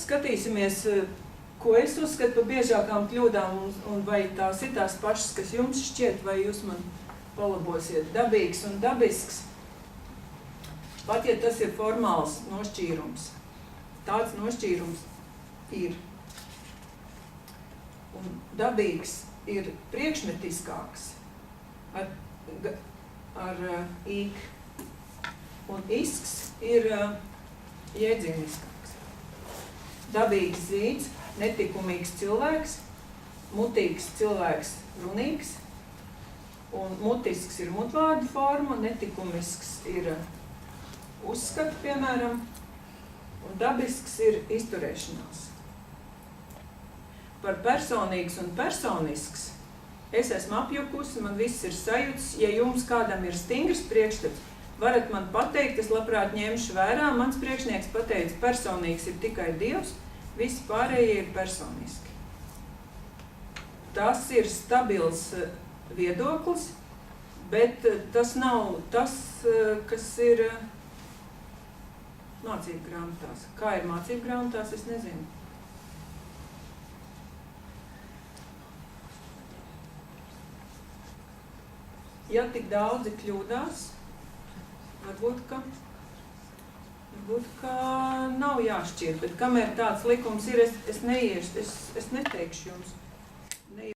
skatīsimies, ko es uzskatu par biežākām kļūdām, un vai tās ir tās pašas, kas jums šķiet, vai jūs man palabosiet. Dabīgs un dabisks, pat ja tas ir formāls nošķīrums. Tāds nošķīrums ir. Un dabīgs ir priekšmetiskāks ar īk. Un isks ir jēdzieniskāks. Dabīgs zīds, netikumīgs cilvēks, mutīgs cilvēks, runīgs, un mutisks ir mutvārdu forma, netikumisks ir uzskatu, piemēram, un dabisks ir izturēšanās. Par personīgs un personisks es esmu apjukusi, man viss ir sajūts, ja jums kādam ir stingrs priekšstats, varat man pateikt, es labprāt ņemšu vērā, mans priekšnieks pateica, personīgs ir tikai Dievs, visi pārējie ir personiski. Tas ir stabils viedoklis, bet tas nav tas, kas ir mācību grāmatās. Kā ir mācību grāmatās, es nezinu. Ja tik daudzi kļūdās, varbūt, ka nav jāšķirt, bet kamēr tāds likums ir, es neiešu, es neteikšu jums.